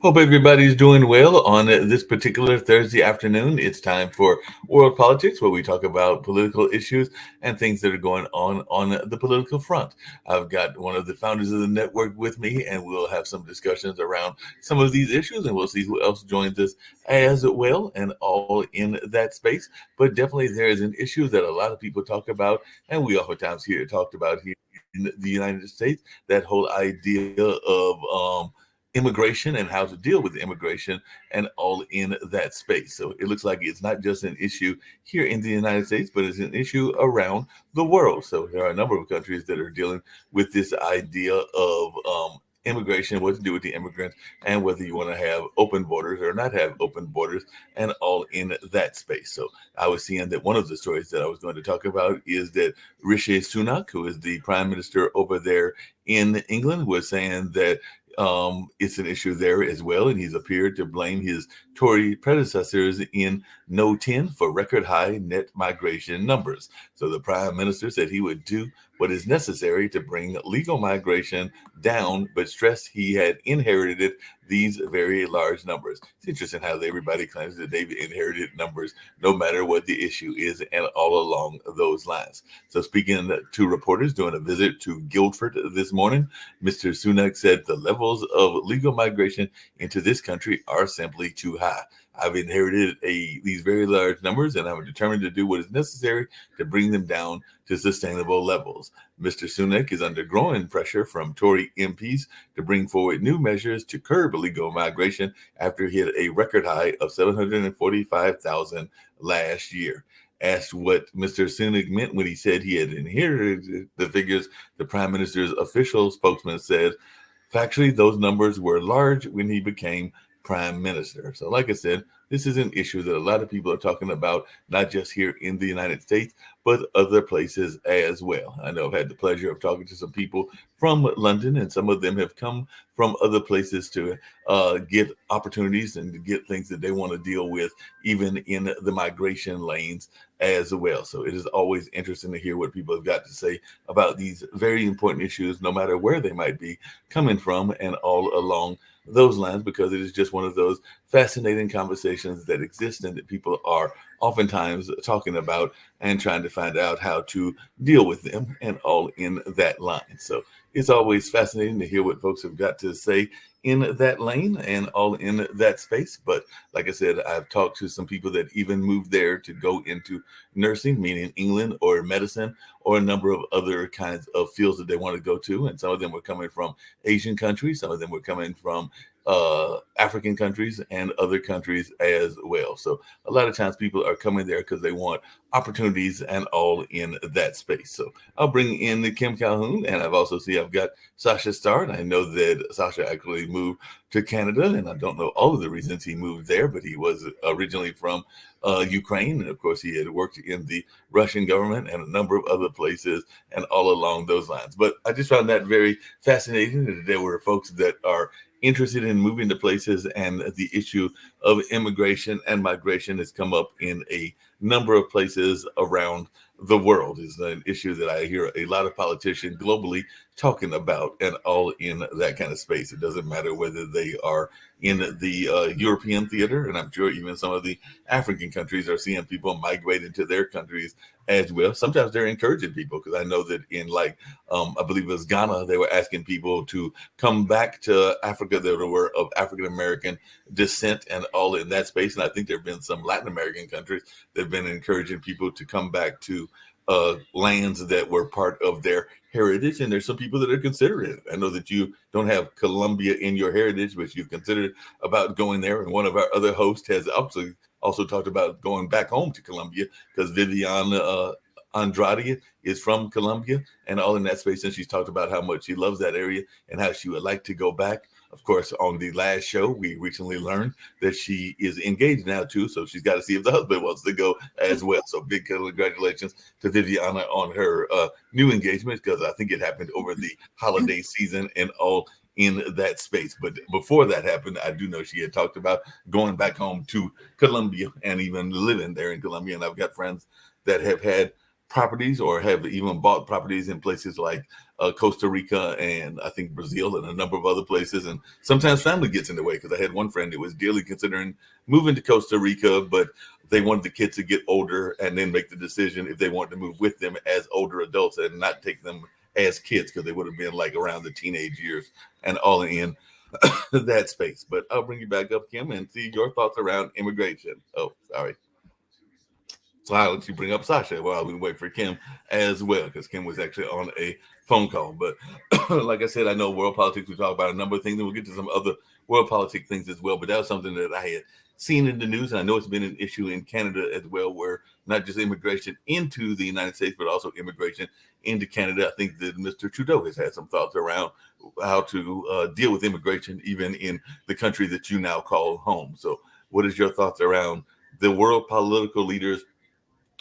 Hope everybody's doing well on this particular Thursday afternoon. It's time for World Politics, where we talk about political issues and things that are going on the political front. I've got one of the founders of the network with me, and we'll have some discussions around some of these issues, and we'll see who else joins us as well, and all in that space. But definitely, there is an issue that a lot of people talk about, and we oftentimes hear it talked about here in the United States. That whole idea of immigration and how to deal with immigration and all in that space. So it looks like it's not just an issue here in the United States, but it's an issue around the world. So there are a number of countries that are dealing with this idea of immigration, what to do with the immigrants, and whether you want to have open borders or not have open borders, and all in that space. So I was seeing that one of the stories that I was going to talk about is that Rishi Sunak, who is the prime minister over there in England, was saying that it's an issue there as well, and he's appeared to blame his Tory predecessors in No 10 for record high net migration numbers. So the prime minister said he would do what is necessary to bring legal migration down, but stressed he had inherited these very large numbers. It's interesting how everybody claims that they've inherited numbers no matter what the issue is, and all along those lines. So, speaking to reporters doing a visit to Guildford this morning, Mr. Sunak said the levels of legal migration into this country are simply too high. I've inherited these very large numbers, and I'm determined to do what is necessary to bring them down to sustainable levels. Mr. Sunak is under growing pressure from Tory MPs to bring forward new measures to curb illegal migration after he hit a record high of 745,000 last year. Asked what Mr. Sunak meant when he said he had inherited the figures, the prime minister's official spokesman said, factually, those numbers were large when he became prime minister. So, like I said, this is an issue that a lot of people are talking about, not just here in the United States, but other places as well. I know I've had the pleasure of talking to some people from London, and some of them have come from other places to get opportunities and to get things that they want to deal with, even in the migration lanes as well. So it is always interesting to hear what people have got to say about these very important issues, no matter where they might be coming from, and all along those lines, because it is just one of those fascinating conversations that exist and that people are oftentimes talking about and trying to find out how to deal with them, and all in that line. So it's always fascinating to hear what folks have got to say in that lane and all in that space. But like I said, I've talked to some people that even moved there to go into nursing, meaning England, or medicine, or a number of other kinds of fields that they want to go to. And some of them were coming from Asian countries, some of them were coming from African countries, and other countries as well. So a lot of times people are coming there because they want opportunities and all in that space. So I'll bring in Kim Calhoun, and I've got Sasha Starr, and I know that Sasha actually moved to Canada, and I don't know all of the reasons he moved there, but he was originally from Ukraine, and of course he had worked in the Russian government and a number of other places, and all along those lines. But I just found that very fascinating that there were folks that are interested in moving to places, and the issue of immigration and migration has come up in a number of places around the world. Is an issue that I hear a lot of politicians globally talking about, and all in that kind of space. It doesn't matter whether they are in the European theater, and I'm sure even some of the African countries are seeing people migrate into their countries as well. Sometimes they're encouraging people, because I know that in, like, I believe it was Ghana, they were asking people to come back to Africa that were of African American descent, and all in that space. And I think there have been some Latin American countries that have been encouraging people to come back to lands that were part of their heritage. And there's some people that are considering it. I know that you don't have Colombia in your heritage, but you've considered about going there. And one of our other hosts has also talked about going back home to Colombia, because Vivian Andrade is from Colombia, and all in that space. And she's talked about how much she loves that area and how she would like to go back. Of course, on the last show, we recently learned that she is engaged now too, so she's got to see if the husband wants to go as well. So big congratulations to Viviana on her new engagement, because I think it happened over the holiday season and all in that space. But before that happened, I do know she had talked about going back home to Colombia and even living there in Colombia. And I've got friends that have had properties or have even bought properties in places like Costa Rica, and I think Brazil and a number of other places. And sometimes family gets in the way, because I had one friend that was dearly considering moving to Costa Rica, but they wanted the kids to get older and then make the decision if they wanted to move with them as older adults and not take them as kids, because they would have been like around the teenage years and all in that space. But I'll bring you back up, Kim, and see your thoughts around immigration. Oh, sorry. So I'll let you bring up Sasha while we wait for Kim as well, because Kim was actually on a phone call. But like I said, I know world politics, we talk about a number of things, and we'll get to some other world politic things as well. But that was something that I had seen in the news, and I know it's been an issue in Canada as well, where not just immigration into the United States, but also immigration into Canada. I think that Mr. Trudeau has had some thoughts around how to deal with immigration, even in the country that you now call home. So what is your thoughts around the world political leaders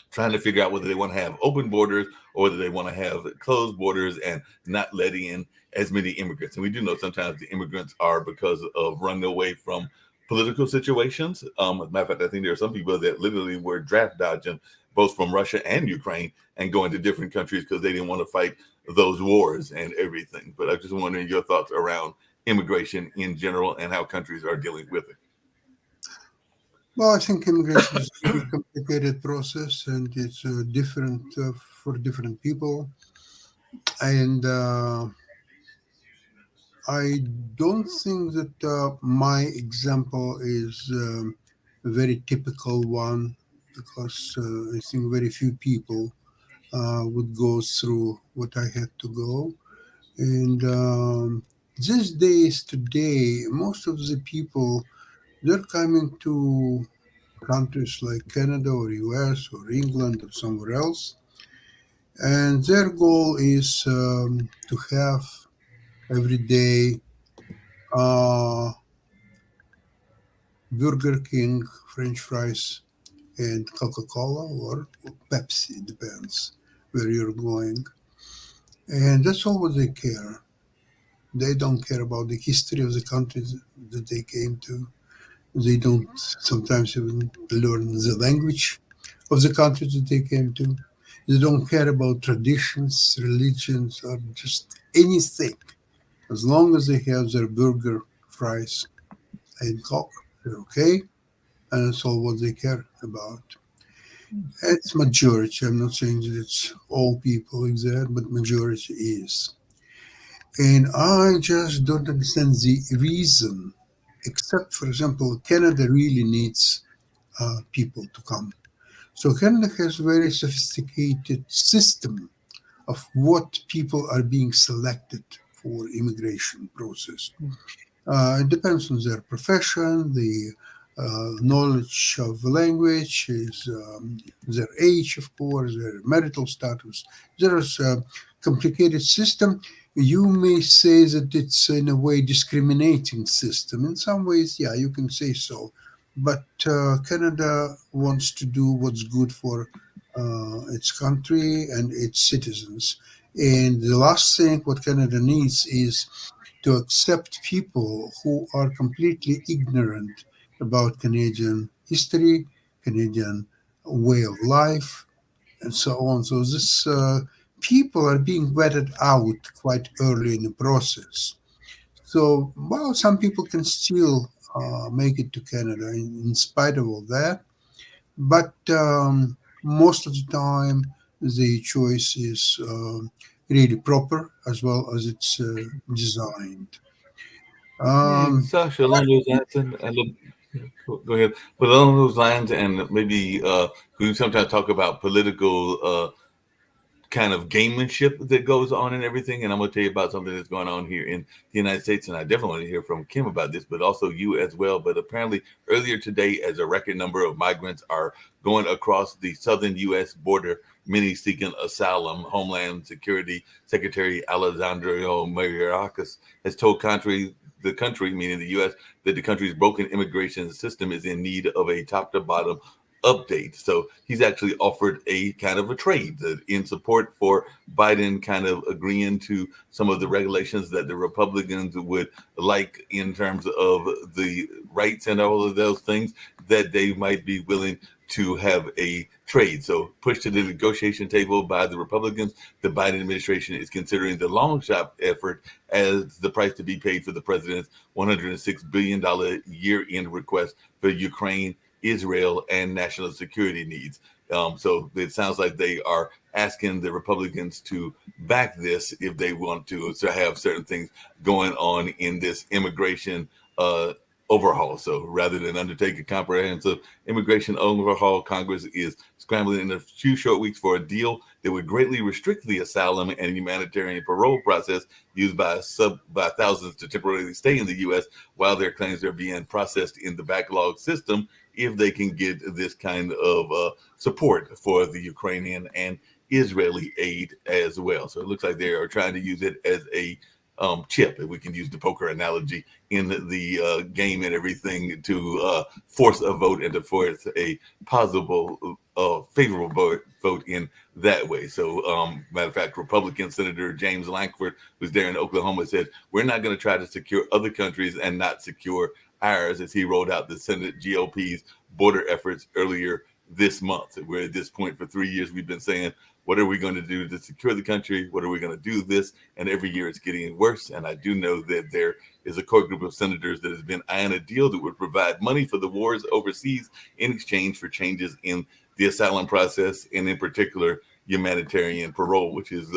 trying to figure out whether they want to have open borders or whether they want to have closed borders and not letting in as many immigrants? And we do know sometimes the immigrants are because of running away from political situations. As a matter of fact, I think there are some people that literally were draft dodging both from Russia and Ukraine and going to different countries because they didn't want to fight those wars and everything. But I'm just wondering your thoughts around immigration in general and how countries are dealing with it. Well, I think immigration is a very complicated process, and it's different for different people. And I don't think that my example is a very typical one, because I think very few people would go through what I had to go. And these days, today, most of the people, they're coming to countries like Canada or US or England or somewhere else, and their goal is to have every day uh, Burger King, French fries, and Coca-Cola or Pepsi, depends where you're going. And that's all what they care. They don't care about the history of the countries that they came to. They don't sometimes even learn the language of the countries that they came to. They don't care about traditions, religions, or just anything. As long as they have their burger, fries, and Coke, they're okay. And that's all what they care about. It's majority. I'm not saying that it's all people like that, but majority is. And I just don't understand the reason, except, for example, Canada really needs people to come. So Canada has very sophisticated system of what people are being selected for immigration process. It depends on their profession, the knowledge of the language, their age, of course, their marital status. There's a complicated system. You may say that it's in a way discriminating system. In some ways, yeah, you can say so. But Canada wants to do what's good for its country and its citizens. And the last thing what Canada needs is to accept people who are completely ignorant about Canadian history, Canadian way of life, and so on. So this people are being vetted out quite early in the process. So, well, some people can still make it to Canada in spite of all that, but most of the time the choice is really proper as well as it's designed. And Um, Sasha, along those lines, go ahead. But along those lines, and maybe we sometimes talk about political kind of gamemanship that goes on and everything. And I'm going to tell you about something that's going on here in the United States. And I definitely want to hear from Kim about this, but also you as well. But apparently, earlier today, as a record number of migrants are going across the southern U.S. border, many seeking asylum, Homeland Security Secretary Alejandro Mayorkas has told the country, meaning the U.S., that the country's broken immigration system is in need of a top to bottom update. So he's actually offered a kind of a trade in support for Biden kind of agreeing to some of the regulations that the Republicans would like in terms of the rights and all of those things, that they might be willing to have a trade. So pushed to the negotiation table by the Republicans, the Biden administration is considering the long shot effort as the price to be paid for the president's $106 billion year-end request for Ukraine, Israel, and national security needs. So it sounds like they are asking the Republicans to back this if they want to have certain things going on in this immigration overhaul. So rather than undertake a comprehensive immigration overhaul, Congress is scrambling in a few short weeks for a deal that would greatly restrict the asylum and humanitarian parole process used by thousands to temporarily stay in the U.S. while their claims are being processed in the backlog system, if they can get this kind of support for the Ukrainian and Israeli aid as well. So it looks like they are trying to use it as a chip, if we can use the poker analogy, in the game and everything, to force a vote and to force a possible favorable vote in that way. So matter of fact, Republican Senator James Lankford, who's there in Oklahoma, said, we're not going to try to secure other countries and not secure ours, as he rolled out the Senate GOP's border efforts earlier this month. We're at this point for 3 years, we've been saying, what are we going to do to secure the country? What are we going to do this? And every year it's getting worse. And I do know that there is a core group of senators that has been eyeing a deal that would provide money for the wars overseas in exchange for changes in the asylum process, and in particular, humanitarian parole, which has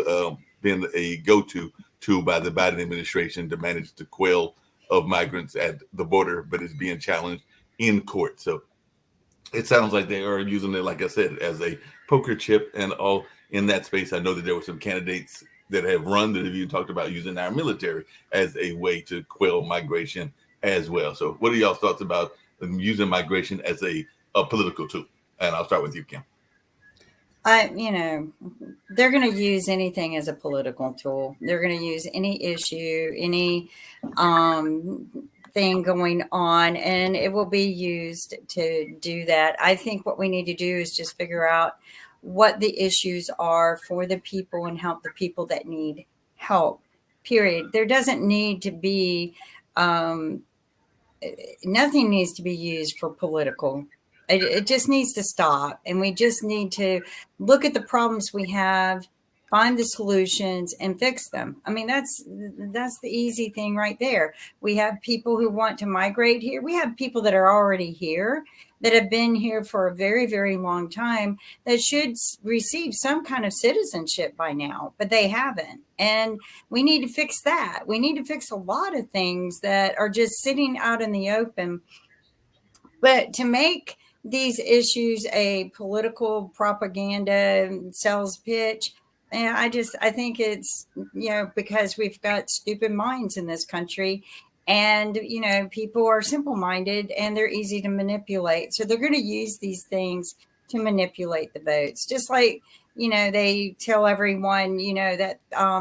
been a go-to tool by the Biden administration to manage the quell of migrants at the border, but is being challenged in court. So it sounds like they are using it, like I said, as a poker chip and all in that space. I know that there were some candidates that have run that have even talked about using our military as a way to quell migration as well. So what are y'all's thoughts about using migration as a political tool? And I'll start with you, Kim. They're going to use anything as a political tool. They're going to use any issue, any thing going on, and it will be used to do that. I think what we need to do is just figure out what the issues are for the people and help the people that need help, period. There doesn't need to be, nothing needs to be used for political. It just needs to stop. And we just need to look at the problems we have, find the solutions, and fix them. I mean, that's the easy thing right there. We have people who want to migrate here. We have people that are already here, that have been here for a very, very long time, that should receive some kind of citizenship by now, but they haven't. And we need to fix that. We need to fix a lot of things that are just sitting out in the open. But to make these issues a political propaganda sales pitch, and I think it's, because we've got stupid minds in this country, and, people are simple-minded and they're easy to manipulate. So they're going to use these things to manipulate the votes. Just like, they tell everyone, that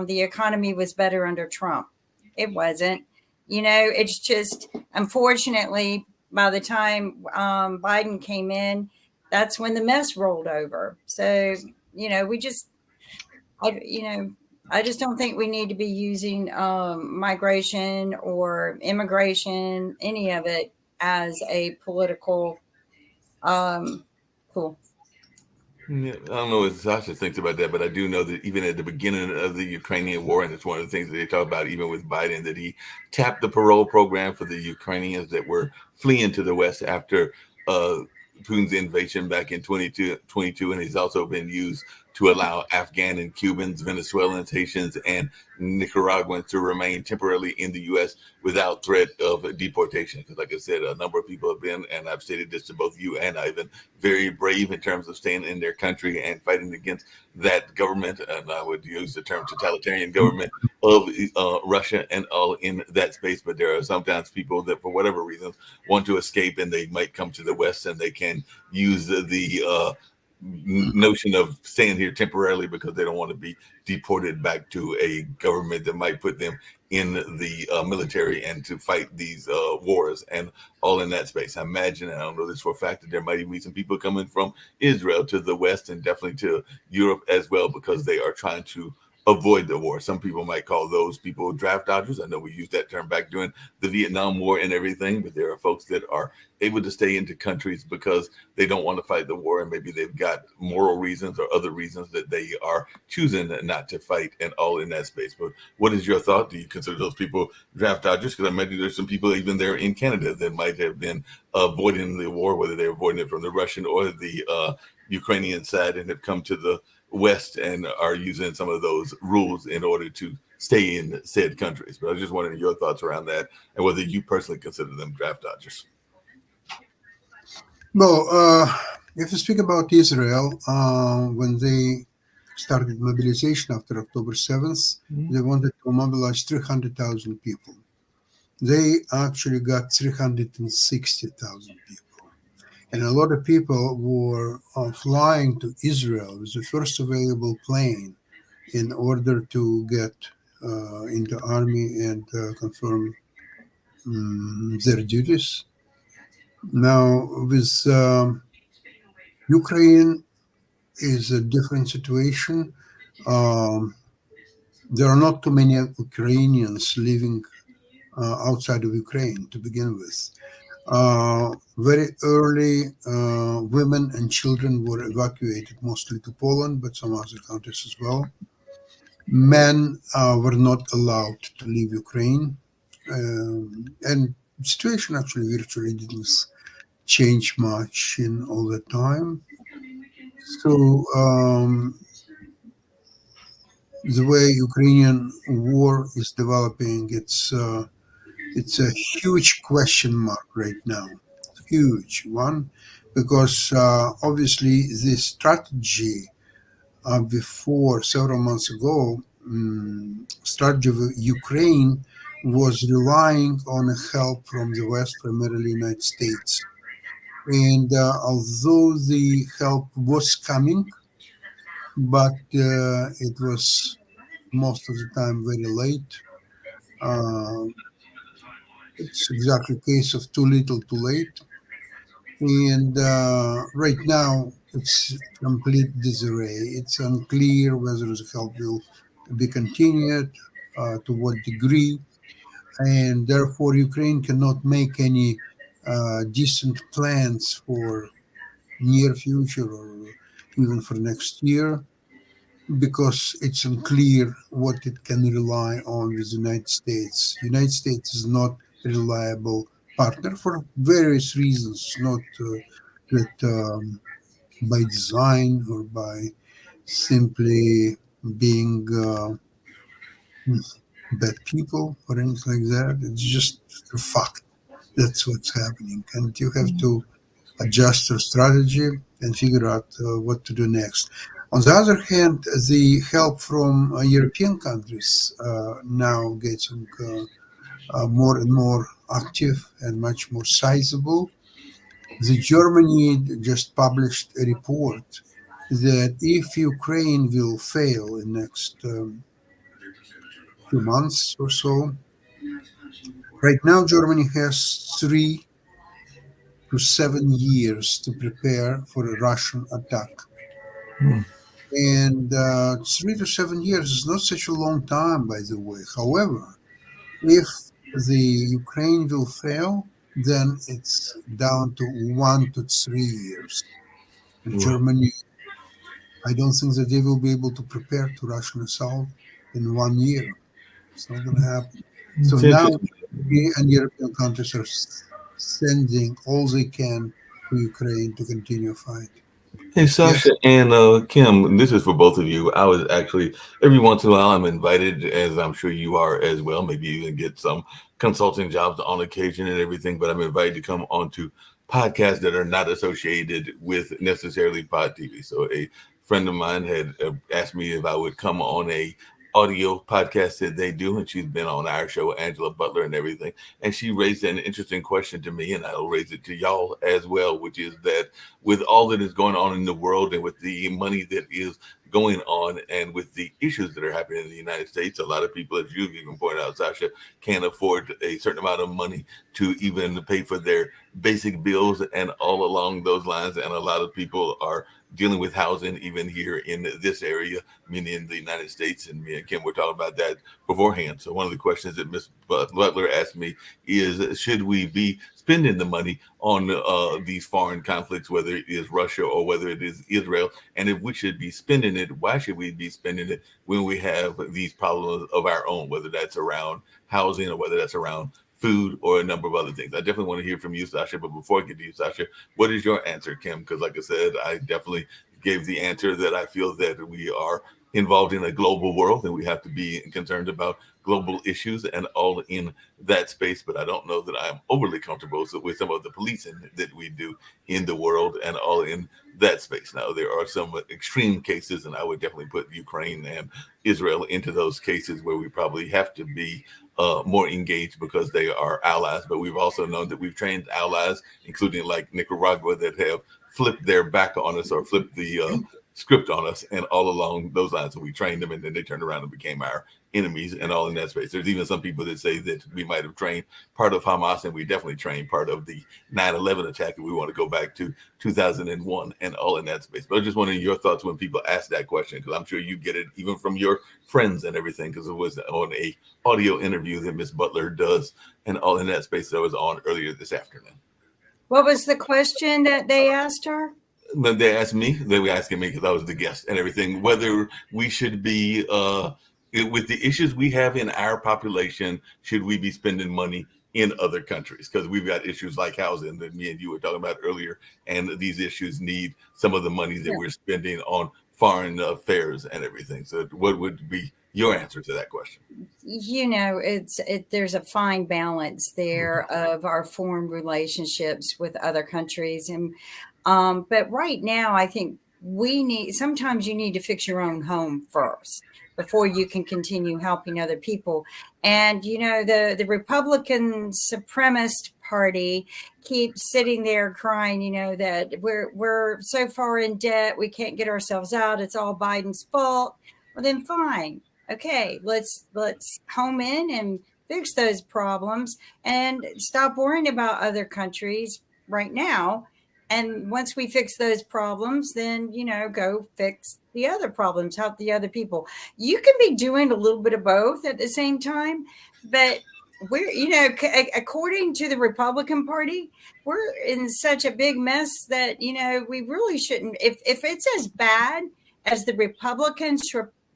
the economy was better under Trump. It wasn't. It's just, unfortunately, by the time Biden came in, that's when the mess rolled over. So, I just don't think we need to be using migration or immigration, any of it, as a political tool. Yeah, I don't know what Sasha thinks about that, but I do know that even at the beginning of the Ukrainian war, and it's one of the things that they talk about, even with Biden, that he tapped the parole program for the Ukrainians that were fleeing to the West after Putin's invasion back in 2022, and he's also been used to allow Afghan and Cubans, Venezuelans, Haitians, and Nicaraguans to remain temporarily in the U.S. without threat of deportation. Because like I said, a number of people have been, and I've stated this to both you and Ivan, very brave in terms of staying in their country and fighting against that government, and I would use the term totalitarian government of Russia and all in that space. But there are sometimes people that, for whatever reasons, want to escape, and they might come to the West, and they can use the notion of staying here temporarily because they don't want to be deported back to a government that might put them in the military and to fight these wars and all in that space. I imagine, and I don't know this for a fact, that there might even be some people coming from Israel to the West and definitely to Europe as well, because they are trying to avoid the war. Some people might call those people draft dodgers. I know we used that term back during the Vietnam War and everything, but there are folks that are able to stay into countries because they don't want to fight the war, and maybe they've got moral reasons or other reasons that they are choosing not to fight, and all in that space. But what is your thought? Do you consider those people draft dodgers? Because I imagine there's some people even there in Canada that might have been avoiding the war, whether they're avoiding it from the Russian or the Ukrainian side, and have come to the West and are using some of those rules in order to stay in said countries. But I was just wondering your thoughts around that, and whether you personally consider them draft dodgers. Well, if you speak about Israel, when they started mobilization after October 7th, they wanted to mobilize 300,000 people. They actually got 360,000 people. And a lot of people were flying to Israel with the first available plane in order to get into army and confirm their duties. Now, with Ukraine is a different situation. There are not too many Ukrainians living outside of Ukraine to begin with. Very early, women and children were evacuated mostly to Poland, but some other countries as well. Men were not allowed to leave Ukraine. And the situation actually virtually didn't change much in all the time. So the way Ukrainian war is developing, it's a huge question mark right now, huge one, because obviously the strategy before several months ago, strategy of Ukraine was relying on help from the West, primarily United States. And although the help was coming, but it was most of the time very late. It's exactly a case of too little, too late. And right now, it's complete disarray. It's unclear whether the help will be continued, to what degree. And therefore, Ukraine cannot make any decent plans for near future or even for next year, because it's unclear what it can rely on with the United States. United States is not a reliable partner for various reasons, not that by design or by simply being bad people or anything like that. It's just a fact. That's what's happening. And you have to adjust your strategy and figure out what to do next. On the other hand, the help from European countries now getting more and more active and much more sizable. The Germany just published a report that if Ukraine will fail in next few months or so, right now Germany has 3 to 7 years to prepare for a Russian attack. And 3 to 7 years is not such a long time, by the way. However, if the Ukraine will fail, then it's down to 1 to 3 years. And Germany, I don't think that they will be able to prepare to Russian assault in 1 year. It's not going to happen. So now, and European countries are sending all they can to Ukraine to continue fight. Hey, Sasha and Kim, this is for both of you. I was actually, every once in a while, I'm invited, as I'm sure you are as well. Maybe you can get some consulting jobs on occasion and everything, but I'm invited to come onto podcasts that are not associated with necessarily Pod TV. So a friend of mine had asked me if I would come on a audio podcast that they do, and she's been on our show, Angela Butler, and everything. And she raised an interesting question to me, and I'll raise it to y'all as well, which is that with all that is going on in the world and with the money that is going on and with the issues that are happening in the United States, a lot of people, as you've even pointed out, Sasha, can't afford a certain amount of money to even pay for their basic bills and all along those lines. And a lot of people are dealing with housing, even here in this area, meaning in the United States. And me and Kim were talking about that beforehand. So one of the questions that Ms. Butler asked me is, should we be spending the money on these foreign conflicts, whether it is Russia or whether it is Israel? And if we should be spending it, why should we be spending it when we have these problems of our own, whether that's around housing or whether that's around food or a number of other things? I definitely want to hear from you, Sasha. But before I get to you, Sasha, what is your answer, Kim? Because like I said, I definitely gave the answer that I feel that we are involved in a global world and we have to be concerned about global issues and all in that space. But I don't know that I'm overly comfortable with some of the policing that we do in the world and all in that space. Now, there are some extreme cases, and I would definitely put Ukraine and Israel into those cases where we probably have to be more engaged because they are allies. But we've also known that we've trained allies, including like Nicaragua, that have flipped their back on us or flipped the script on us, and all along those lines. So we trained them, and then they turned around and became our enemies, and all in that space. There's even some people that say that we might have trained part of Hamas, and we definitely trained part of the 9/11 attack, and we want to go back to 2001 and all in that space. But I just wondering your thoughts when people ask that question, because I'm sure you get it even from your friends and everything, because it was on a audio interview that Miss Butler does and all in that space that was on earlier this afternoon. What was the question that they asked her? They asked me, they were asking me because I was the guest and everything, whether we should be, with the issues we have in our population, should we be spending money in other countries? Because we've got issues like housing that me and you were talking about earlier, and these issues need some of the money that we're spending on foreign affairs and everything. So what would be your answer to that question? You know, there's a fine balance there of our foreign relationships with other countries. And but right now, I think sometimes you need to fix your own home first before you can continue helping other people. And, you know, the Republican supremacist party keeps sitting there crying, you know, that we're so far in debt, we can't get ourselves out. It's all Biden's fault. Well, then fine. Okay, let's home in and fix those problems and stop worrying about other countries right now. And once we fix those problems, then, you know, go fix the other problems, help the other people. You can be doing a little bit of both at the same time, but we're, you know, according to the Republican Party, we're in such a big mess that, you know, we really shouldn't. If it's as bad as the Republican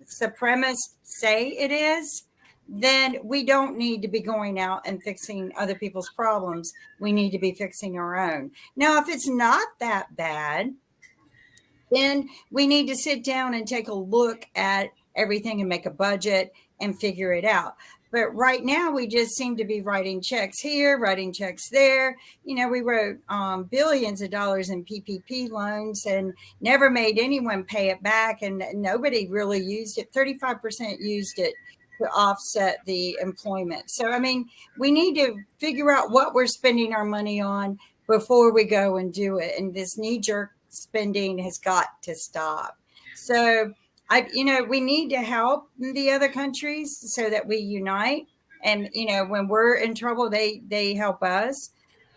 supremacists say it is, then we don't need to be going out and fixing other people's problems. We need to be fixing our own. Now, if it's not that bad, then we need to sit down and take a look at everything and make a budget and figure it out. But right now, we just seem to be writing checks here, writing checks there. You know, we wrote billions of dollars in PPP loans and never made anyone pay it back. And nobody really used it. 35% used it to offset the employment. So, I mean, we need to figure out what we're spending our money on before we go and do it. And this knee-jerk spending has got to stop. So, we need to help the other countries so that we unite. And, you know, when we're in trouble, they help us.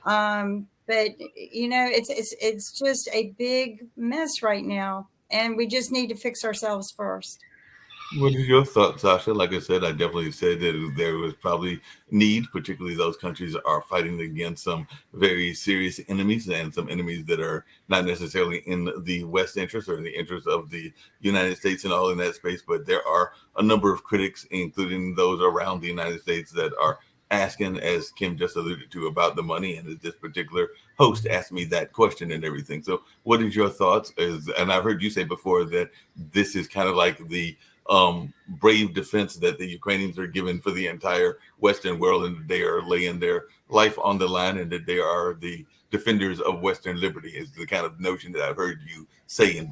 But, you know, it's just a big mess right now. And we just need to fix ourselves first. What is your thought, Sasha? Like I said, I definitely said that there was probably need, particularly those countries are fighting against some very serious enemies and some enemies that are not necessarily in the West interest or in the interest of the United States and all in that space. But there are a number of critics, including those around the United States, that are asking, as Kim just alluded to, about the money. And this particular host asked me that question and everything. So what is your thoughts? And I've heard you say before that this is kind of like the brave defense that the Ukrainians are given for the entire Western world, and they are laying their life on the line, and that they are the defenders of Western liberty, is the kind of notion that I've heard you say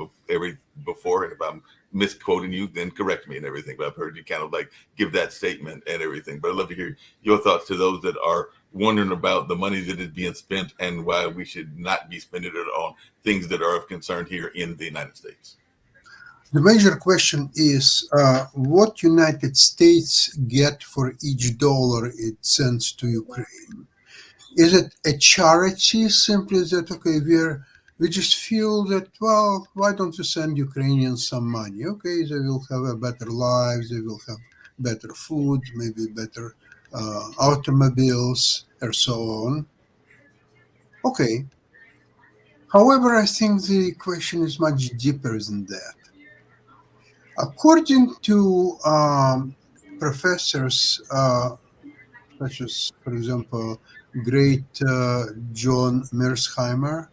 before. And if I'm misquoting you, then correct me and everything. But I've heard you kind of like give that statement and everything. But I'd love to hear your thoughts to those that are wondering about the money that is being spent and why we should not be spending it on things that are of concern here in the United States. The major question is what United States get for each dollar it sends to Ukraine? Is it a charity simply that, okay, we're We just feel that, well, why don't you send Ukrainians some money? Okay, they will have a better lives, they will have better food, maybe better automobiles, and so on. Okay. However, I think the question is much deeper than that. According to professors, such as, for example, great John Mersheimer,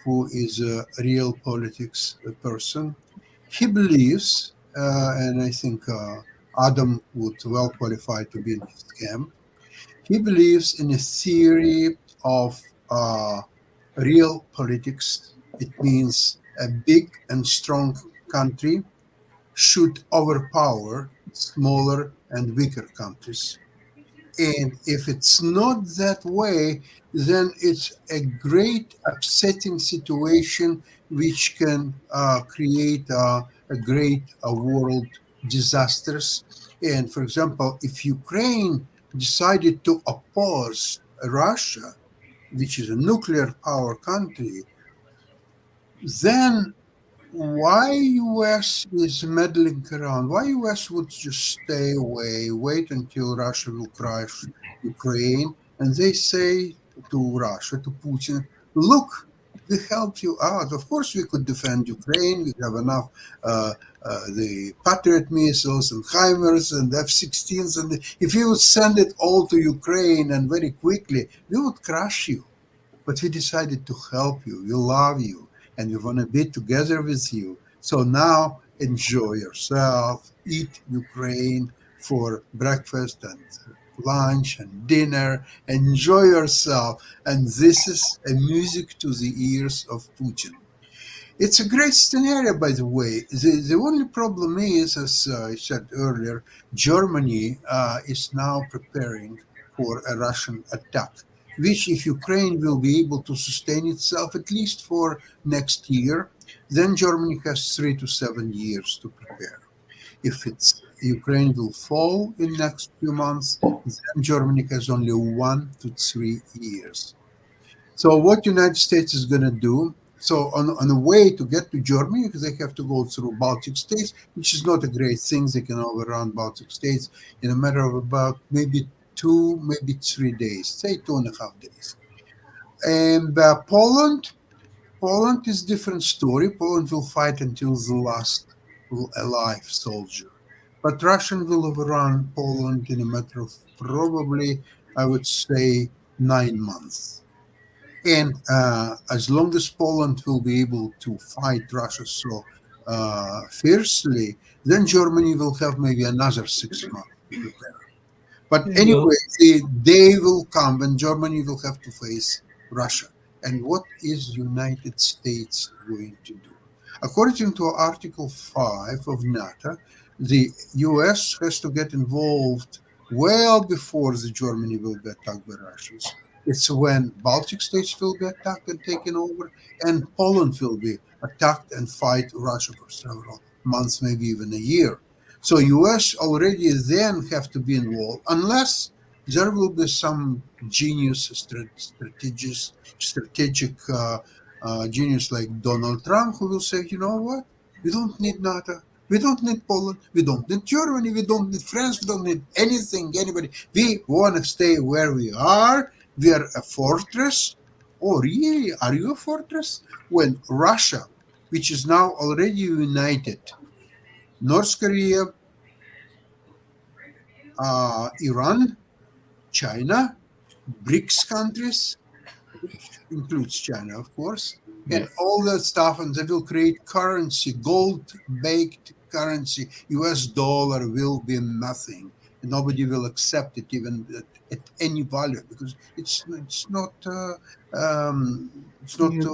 who is a real politics person, he believes, and I think Adam would well qualify to be in his camp, he believes in a theory of real politics. It means a big and strong country should overpower smaller and weaker countries. And if it's not that way, then it's a great upsetting situation which can create a great world disasters. And for example, if Ukraine decided to oppose Russia, which is a nuclear power country, then why US is meddling around? Why US would just stay away, wait until Russia will crush Ukraine, and they say to Russia, to Putin, look, we helped you out. Of course, we could defend Ukraine. We have enough the Patriot missiles and HIMARS and F-16s, and if you would send it all to Ukraine and very quickly, we would crush you. But we decided to help you. We love you, and we want to be together with you. So now enjoy yourself, eat Ukraine for breakfast and lunch and dinner. Enjoy yourself. And this is a music to the ears of Putin. It's a great scenario, by the way. The only problem is, as I said earlier, Germany is now preparing for a Russian attack, which, if Ukraine will be able to sustain itself at least for next year, then Germany has 3 to 7 years to prepare. If it's Ukraine will fall in next few months, then Germany has only 1 to 3 years. So what United States is going to do? So on the way to get to Germany, because they have to go through Baltic states, which is not a great thing. They can overrun Baltic states in a matter of about maybe 3 days, say 2.5 days. And Poland is different story. Poland will fight until the last alive soldier. But Russian will overrun Poland in a matter of probably, I would say, 9 months. And as long as Poland will be able to fight Russia so fiercely, then Germany will have maybe another 6 months to prepare. But anyway, the day will come when Germany will have to face Russia. And what is United States going to do? According to Article 5 of NATO, the US has to get involved well before the Germany will be attacked by Russians. It's when Baltic states will be attacked and taken over, and Poland will be attacked and fight Russia for several months, maybe even a year. So US already then have to be involved, unless there will be some genius, strategic genius like Donald Trump, who will say, you know what, we don't need NATO, we don't need Poland, we don't need Germany, we don't need France, we don't need anything, anybody. We want to stay where we are. We are a fortress. Oh, really? Are you a fortress? When Russia, which is now already united, North Korea, Iran, China, BRICS countries, which includes China, of course, and all that stuff, and they will create currency, gold-baked currency. US dollar will be nothing. And nobody will accept it even at any value, because it's not. It'll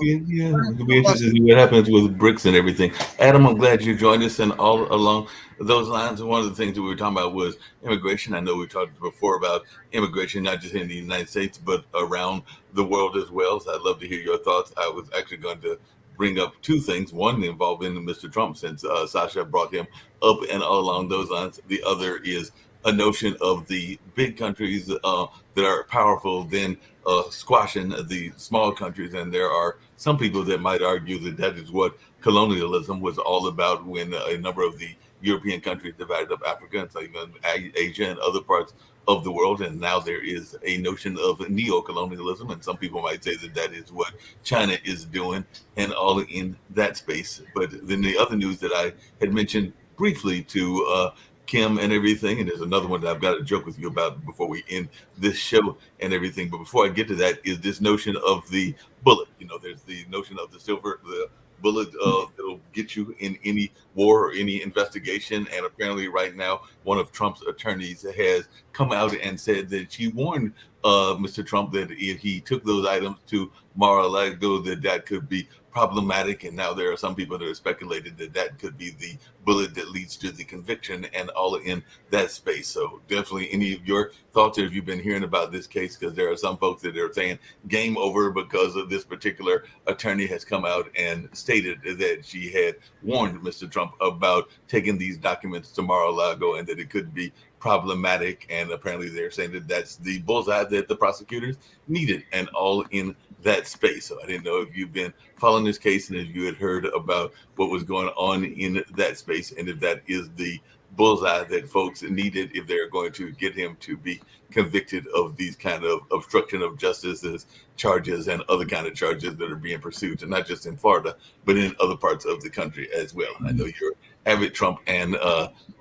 be interesting to see what happens with BRICS and everything. Adam, I'm glad you joined us. And all along those lines, one of the things that we were talking about was immigration. I know we talked before about immigration, not just in the United States, but around the world as well. So I'd love to hear your thoughts. I was actually going to bring up two things. One involving Mr. Trump, since Sasha brought him up, and all along those lines. The other is a notion of the big countries that are powerful then squashing the small countries. And there are some people that might argue that that is what colonialism was all about when a number of the European countries divided up Africa and so even Asia and other parts of the world. And now there is a notion of neo-colonialism. And some people might say that that is what China is doing and all in that space. But then the other news that I had mentioned briefly to Kim and everything, and there's another one that I've got to joke with you about before we end this show and everything. But before I get to that, is this notion of the bullet. You know, there's the notion of the bullet that'll get you in any war or any investigation. And apparently, right now, one of Trump's attorneys has come out and said that she warned Mr. Trump that if he took those items to Mar-a-Lago, that could be problematic. And now there are some people that are speculated that that could be the bullet that leads to the conviction and all in that space. So definitely any of your thoughts, or if you've been hearing about this case, because there are some folks that are saying game over because of this particular attorney has come out and stated that she had warned Mr. Trump about taking these documents to Mar-a-Lago and that it could be problematic. And apparently they're saying that that's the bullseye that the prosecutors needed and all in that space. So I didn't know if you've been following this case and if you had heard about what was going on in that space and if that is the bullseye that folks needed if they're going to get him to be convicted of these kind of obstruction of justice charges and other kind of charges that are being pursued, and not just in Florida, but in other parts of the country as well. I know you're avid Trump and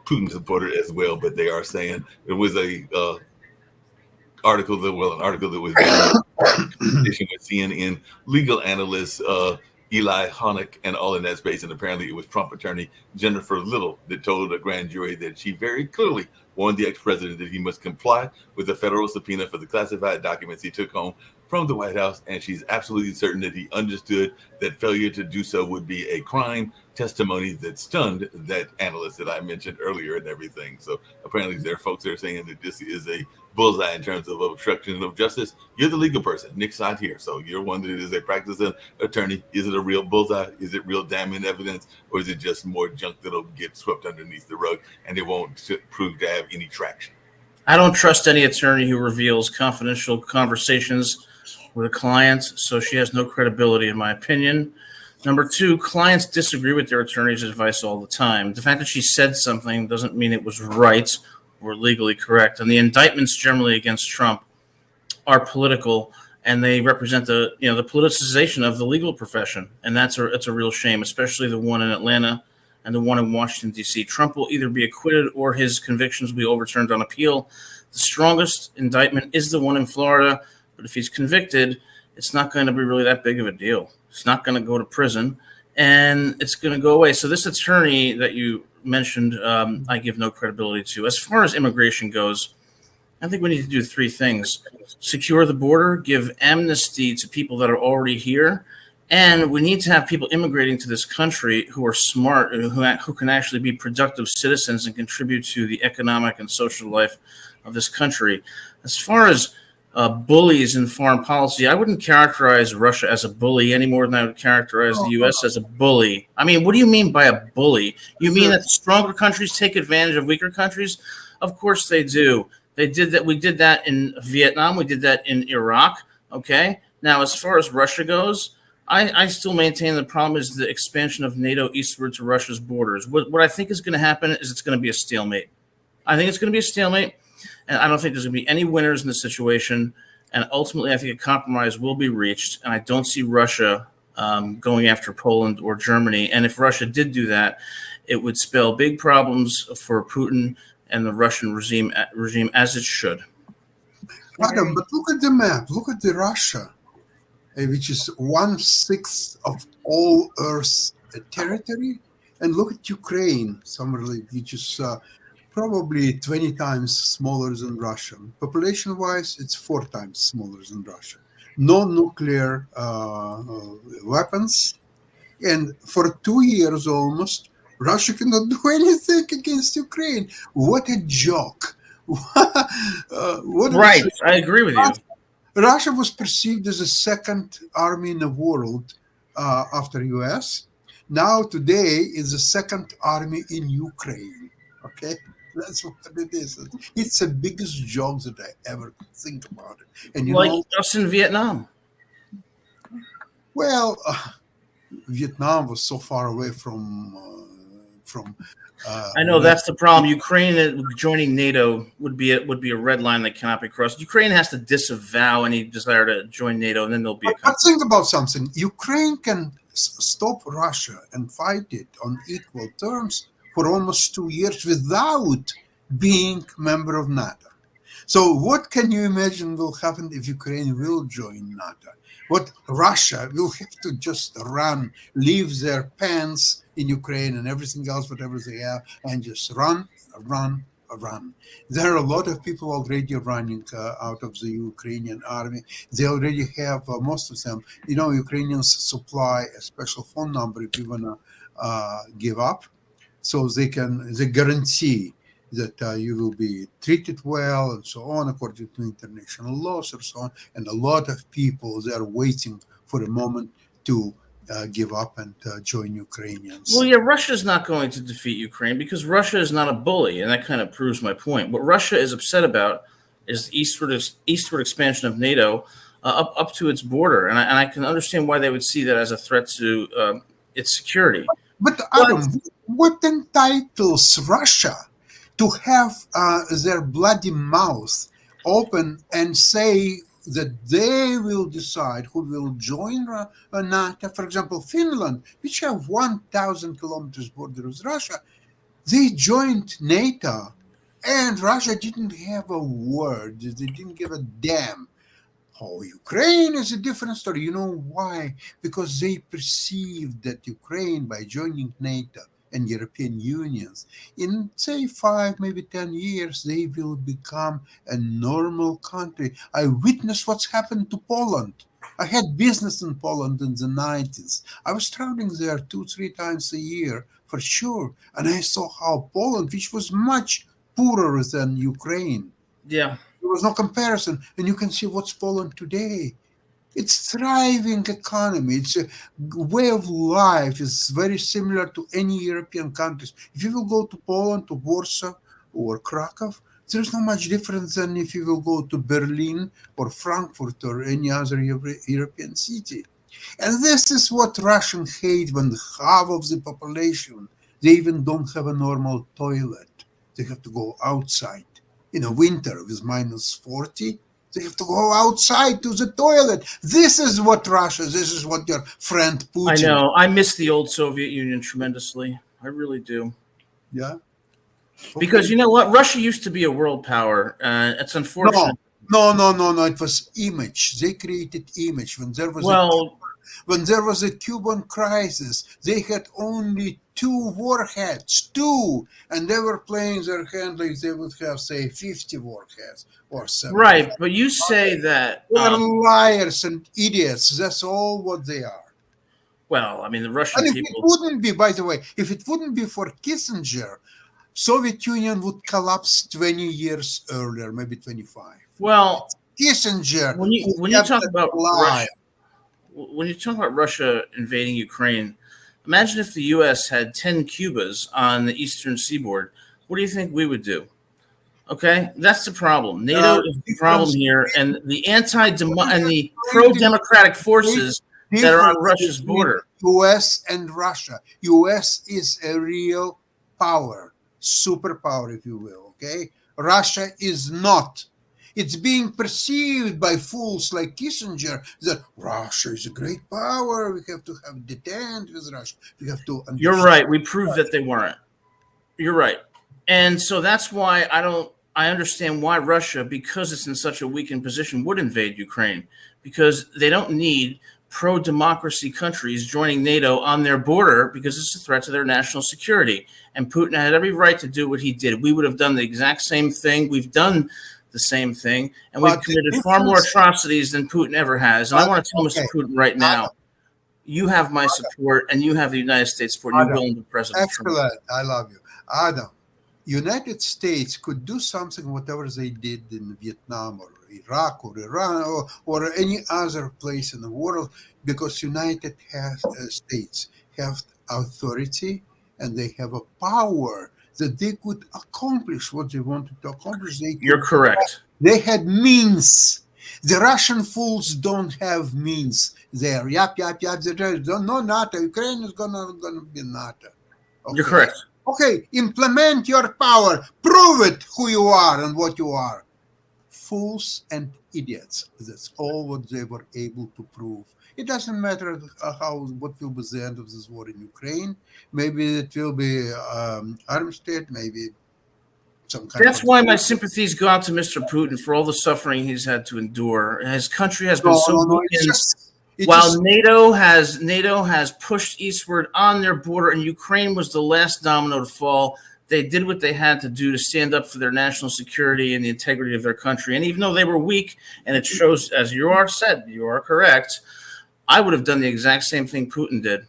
Putin supporter as well, but they are saying there was a article that was with CNN legal analyst Eli Honig and all in that space, and apparently it was Trump attorney Jennifer Little that told a grand jury that she very clearly warned the ex-president that he must comply with the federal subpoena for the classified documents he took home from the White House, and she's absolutely certain that he understood that failure to do so would be a crime. Testimony that stunned that analyst that I mentioned earlier and everything. So apparently there are folks that are saying that this is a bullseye in terms of obstruction of justice. You're the legal person, Nick's not here, so you're one that is a practicing attorney. Is it a real bullseye? Is it real damning evidence, or is it just more junk that'll get swept underneath the rug and it won't prove to have any traction? I don't trust any attorney who reveals confidential conversations with a client, so she has no credibility in my opinion. Number two, clients disagree with their attorney's advice all the time. The fact that she said something doesn't mean it was right or legally correct. And the indictments generally against Trump are political, and they represent the politicization of the legal profession. And it's a real shame, especially the one in Atlanta and the one in Washington, D.C. Trump will either be acquitted or his convictions will be overturned on appeal. The strongest indictment is the one in Florida, but if he's convicted, it's not going to be really that big of a deal. It's not going to go to prison, and it's going to go away. So this attorney that you mentioned, I give no credibility to. As far as immigration goes, I think we need to do three things: secure the border, give amnesty to people that are already here, and we need to have people immigrating to this country who are smart, who can actually be productive citizens and contribute to the economic and social life of this country. As far as bullies in foreign policy, I wouldn't characterize Russia as a bully any more than I would characterize the U.S. as a bully. I mean, what do you mean by a bully? You mean that the stronger countries take advantage of weaker countries? Of course they do. They did that. We did that in Vietnam. We did that in Iraq. Okay. Now, as far as Russia goes, I still maintain the problem is the expansion of NATO eastward to Russia's borders. What I think is going to happen is it's going to be a stalemate. I think it's going to be a stalemate. And I don't think there's going to be any winners in this situation. And ultimately, I think a compromise will be reached. And I don't see Russia going after Poland or Germany. And if Russia did do that, it would spell big problems for Putin and the Russian regime as it should. Adam, but look at the map. Look at the Russia, which is 1/6 of all Earth's territory. And look at Ukraine, which is probably 20 times smaller than Russia. Population-wise, it's 4 times smaller than Russia. No nuclear weapons. And for 2 years almost, Russia cannot do anything against Ukraine. What a joke. Right, I agree with you. Russia was perceived as the second army in the world after US. Now today is the second army in Ukraine. Okay. That's what it is. It's the biggest joke that I ever could think about it. And you Like know, us in Vietnam. well, Vietnam was so far away from. I know that's the problem. Ukraine joining NATO would be a red line that cannot be crossed. Ukraine has to disavow any desire to join NATO, and then there'll be a But think about something. Ukraine can stop Russia and fight it on equal terms for almost 2 years without being member of NATO. So what can you imagine will happen if Ukraine will join NATO? What Russia will have to just leave their pants in Ukraine and everything else, whatever they have, and just run. There are a lot of people already running out of the Ukrainian army. They already have, most of them, Ukrainians supply a special phone number if you want to give up. So they guarantee that you will be treated well and so on, according to international laws and so on. And a lot of people, they are waiting for a moment to give up and join Ukrainians. Well, yeah, Russia's not going to defeat Ukraine because Russia is not a bully, and that kind of proves my point. What Russia is upset about is the eastward expansion of NATO up to its border, and I can understand why they would see that as a threat to its security. But Adam, what entitles Russia to have their bloody mouth open and say that they will decide who will join NATO? For example, Finland, which have 1,000 kilometers border with Russia, they joined NATO, and Russia didn't have a word. They didn't give a damn. Oh, Ukraine is a different story. You know why? Because they perceived that Ukraine, by joining NATO and European unions, in say 5, maybe 10 years, they will become a normal country. I witnessed what's happened to Poland. I had business in Poland in the 90s. I was traveling there 2-3 times a year for sure. And I saw how Poland, which was much poorer than Ukraine, Yeah. there was no comparison. And you can see what's Poland today. It's thriving economy. It's a way of life. It's very similar to any European countries. If you will go to Poland, to Warsaw or Krakow, there's not much difference than if you will go to Berlin or Frankfurt or any other European city. And this is what Russians hate, when half of the population, they even don't have a normal toilet. They have to go outside. In a winter with minus 40, they have to go outside to the toilet. This is what Russia, this is what your friend Putin. I know. I miss the old Soviet Union tremendously. I really do. Yeah. Because you know what? Russia used to be a world power. It's unfortunate. No. It was image. They created image. When there was a Cuban crisis, they had only 2 warheads, and they were playing their hand like they would have, say, 50 warheads or 70. Right, but you say that They're liars and idiots. That's all what they are. well, I mean, the Russian And if people. it wouldn't be, by the way, if it wouldn't be for Kissinger, Soviet Union would collapse 20 years earlier, maybe 25. Well, Kissinger. when you kept talk it about alive. Russia invading Ukraine, imagine if the U.S. had 10 Cubas on the eastern seaboard. What do you think we would do? Okay, that's the problem. NATO is the problem here, and the and the pro-democratic forces that are on Russia's border. U.S. and Russia. U.S. is a real power, superpower, if you will. Okay, Russia is not. It's being perceived by fools like Kissinger that Russia is a great power. We have to have detente with Russia. We have to. You're right. We proved that they weren't. You're right. And so that's why I understand why Russia, because it's in such a weakened position, would invade Ukraine, because they don't need pro-democracy countries joining NATO on their border because it's a threat to their national security. And Putin had every right to do what he did. We would have done the exact same thing. We've done the same thing, and we've committed far more atrocities than Putin ever has. And I want to tell Mr. Putin right now, you have my support, and you have the United States support. You will be President Trump. Excellent. I love you. Adam, United States could do something, whatever they did in Vietnam or Iraq or Iran or any other place in the world, because United States have authority and they have a power that they could accomplish what they wanted to accomplish. You're correct. They had means. The Russian fools don't have means there. Yap. No NATO. Ukraine is gonna be NATO. Okay. You're correct. Okay, implement your power. Prove it who you are and what you are. Fools and idiots. That's all what they were able to prove. It doesn't matter what will be the end of this war in Ukraine. Maybe it will be armistice. Maybe some kind. That's why my sympathies go out to Mr. Putin for all the suffering he's had to endure. His country has been weakened. While NATO has pushed eastward on their border, and Ukraine was the last domino to fall. They did what they had to do to stand up for their national security and the integrity of their country. And even though they were weak, and it shows, as you are correct, I would have done the exact same thing Putin did.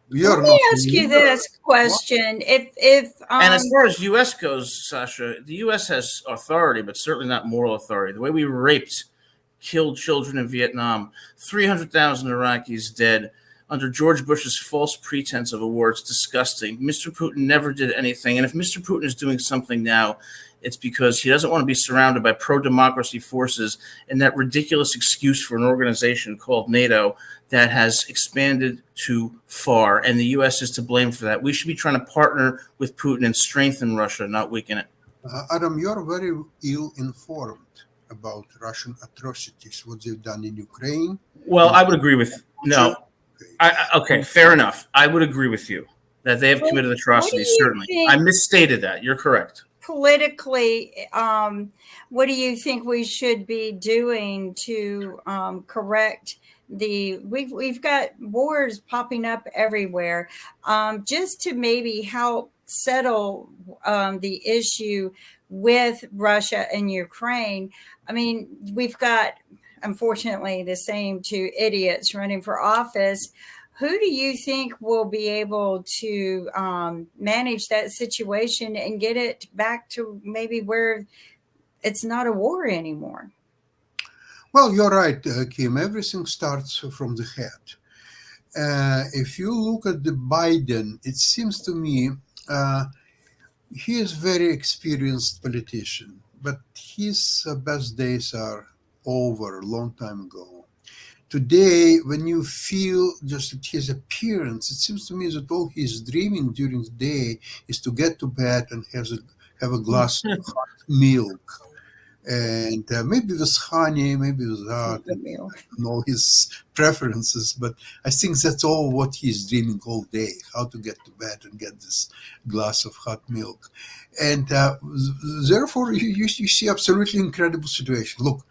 Let me ask you this question: If and as far as U.S. goes, Sasha, the U.S. has authority, but certainly not moral authority. The way we raped, killed children in Vietnam, 300,000 Iraqis dead under George Bush's false pretense of a war. It's disgusting. Mr. Putin never did anything. And if Mr. Putin is doing something now, it's because he doesn't want to be surrounded by pro-democracy forces and that ridiculous excuse for an organization called NATO that has expanded too far. And the U.S. is to blame for that. We should be trying to partner with Putin and strengthen Russia, not weaken it. Adam, you're very ill-informed about Russian atrocities, what they've done in Ukraine. Well, I would agree with no. Okay, fair enough. I would agree with you that they have committed atrocities. Certainly, I misstated that. You're correct. Politically, what do you think we should be doing to correct the? We've got wars popping up everywhere, just to maybe help settle the issue with Russia and Ukraine. I mean, we've got, unfortunately, the same two idiots running for office. Who do you think will be able to manage that situation and get it back to maybe where it's not a war anymore? Well, you're right, Kim. Everything starts from the head. If you look at the Biden, it seems to me he is a very experienced politician, but his best days are over a long time ago. Today, when you feel just at his appearance, it seems to me that all he's dreaming during the day is to get to bed and have a glass of hot milk. And maybe with honey, maybe without, and all his preferences. But I think that's all what he's dreaming all day, how to get to bed and get this glass of hot milk. And therefore, you see absolutely incredible situation. Look,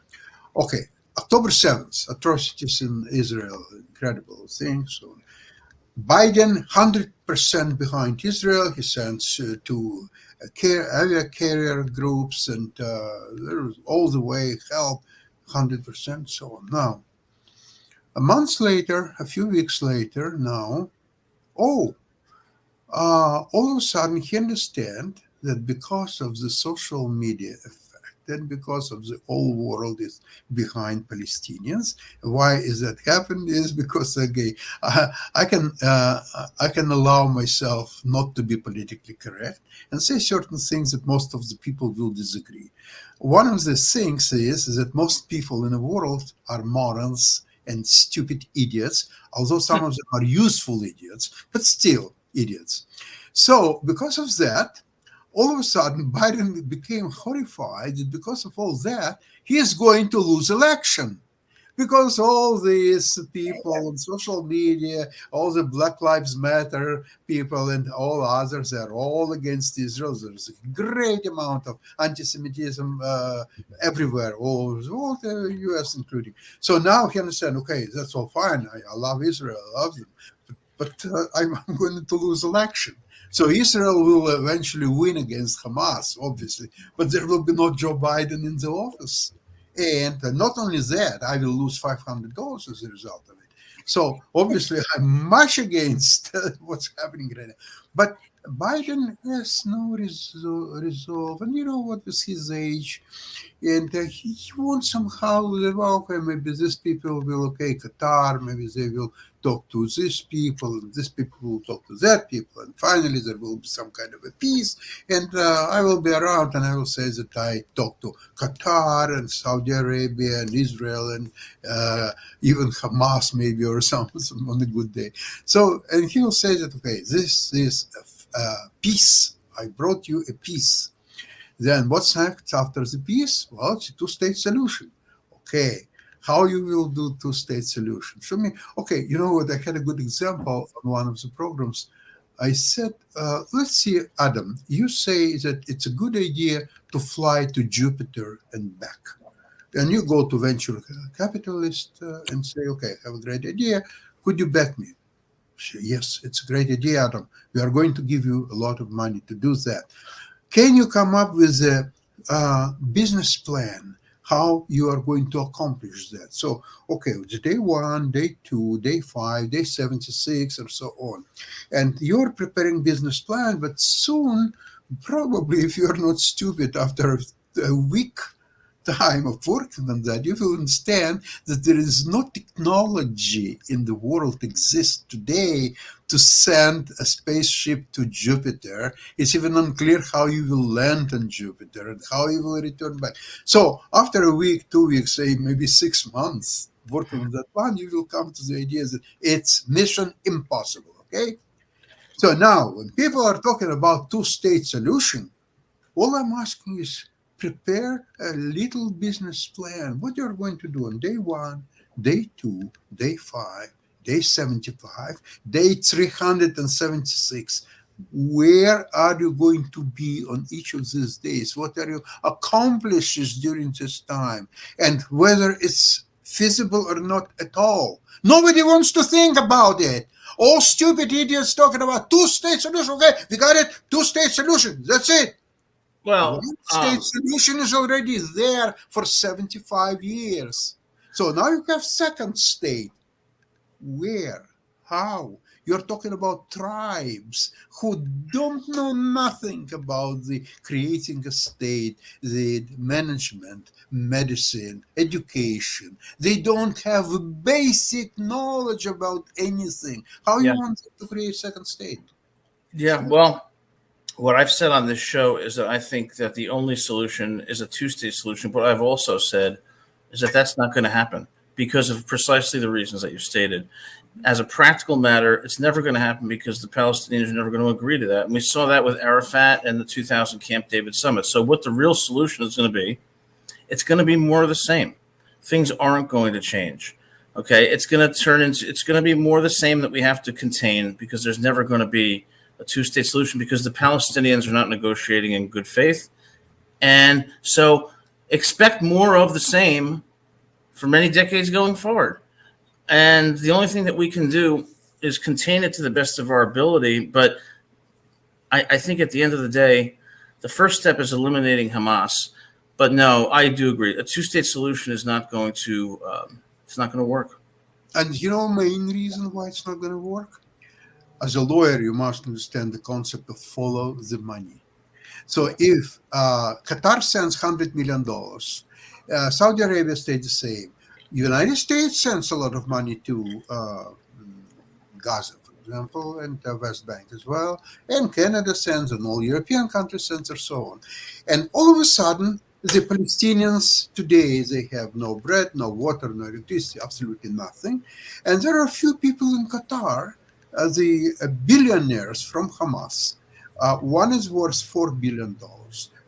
okay, October 7th, atrocities in Israel, incredible thing. So Biden, 100% behind Israel. He sends to avia carrier groups and there's all the way help, 100%, so on. Now, a month later, a few weeks later now, all of a sudden he understands that because of the social media effect, and because of the whole world is behind Palestinians. Why is that happened? Is because I can allow myself not to be politically correct and say certain things that most of the people will disagree. One of the things is that most people in the world are morons and stupid idiots, although some of them are useful idiots, but still idiots. So because of that, all of a sudden, Biden became horrified that because of all that, he is going to lose election. Because all these people on social media, all the Black Lives Matter people and all others, they're all against Israel. There's a great amount of anti-Semitism everywhere, all the U.S. including. So now he understands, okay, that's all fine. I love Israel, I love them. But I'm going to lose election. So Israel will eventually win against Hamas, obviously, but there will be no Joe Biden in the office. And not only that, I will lose $500 as a result of it. So obviously, I'm much against what's happening right now. But Biden has no resolve. And you know what, with his age, and he wants somehow, well, okay, maybe these people will, okay, Qatar, maybe they will talk to these people, and these people will talk to that people, and finally there will be some kind of a peace, and I will be around, and I will say that I talked to Qatar and Saudi Arabia and Israel and even Hamas maybe, or some on a good day. So, and he will say that, okay, this is peace. I brought you a peace. Then what's next after the peace? Well, it's a two-state solution. Okay, how you will do two-state solution? Show me. Okay, you know what? I had a good example on one of the programs. I said, let's see, Adam, you say that it's a good idea to fly to Jupiter and back. And you go to venture capitalist and say, okay, I have a great idea. Could you back me? Say, yes, it's a great idea, Adam. We are going to give you a lot of money to do that. Can you come up with a business plan, how you are going to accomplish that? So, okay, it's day 1, day 2, day 5, day 76, and so on. And you're preparing business plan, but soon, probably if you're not stupid, after a week time of working on that, you will understand that there is no technology in the world exists today to send a spaceship to Jupiter. It's even unclear how you will land on Jupiter and how you will return back. So after a week, 2 weeks, say maybe 6 months working on that plan, you will come to the idea that it's mission impossible, okay? So now when people are talking about two-state solution, all I'm asking is, prepare a little business plan. What you're going to do on day 1, day 2, day 5, day 75, day 376. Where are you going to be on each of these days? What are your accomplishes during this time? And whether it's feasible or not at all. Nobody wants to think about it. All stupid idiots talking about two-state solution. Okay, we got it. Two-state solution. That's it. Well, One-state solution is already there for 75 years. So now you have second state. Where? How? You're talking about tribes who don't know nothing about the creating a state, the management, medicine, education. They don't have basic knowledge about anything. How Yeah. you want to create second state? yeah, well, what I've said on this show is that I think that the only solution is a two-state solution. But I've also said is that that's not going to happen because of precisely the reasons that you stated. As a practical matter, it's never going to happen because the Palestinians are never going to agree to that. And we saw that with Arafat and the 2000 Camp David summit. So what the real solution is going to be, it's going to be more of the same. Things aren't going to change. Okay, it's going to be more of the same that we have to contain because there's never going to be a two-state solution because the Palestinians are not negotiating in good faith. And so expect more of the same for many decades going forward. And the only thing that we can do is contain it to the best of our ability. But I think at the end of the day, the first step is eliminating Hamas. But no, I do agree. A two-state solution is not going to work. And you know, main reason why it's not going to work? As a lawyer, you must understand the concept of follow the money. So if Qatar sends $100 million, Saudi Arabia stays the same. United States sends a lot of money to Gaza, for example, and West Bank as well. And Canada sends, and all European countries sends, and so on. And all of a sudden, the Palestinians today, they have no bread, no water, no electricity, absolutely nothing. And there are a few people in Qatar, the billionaires from Hamas. One is worth $4 billion.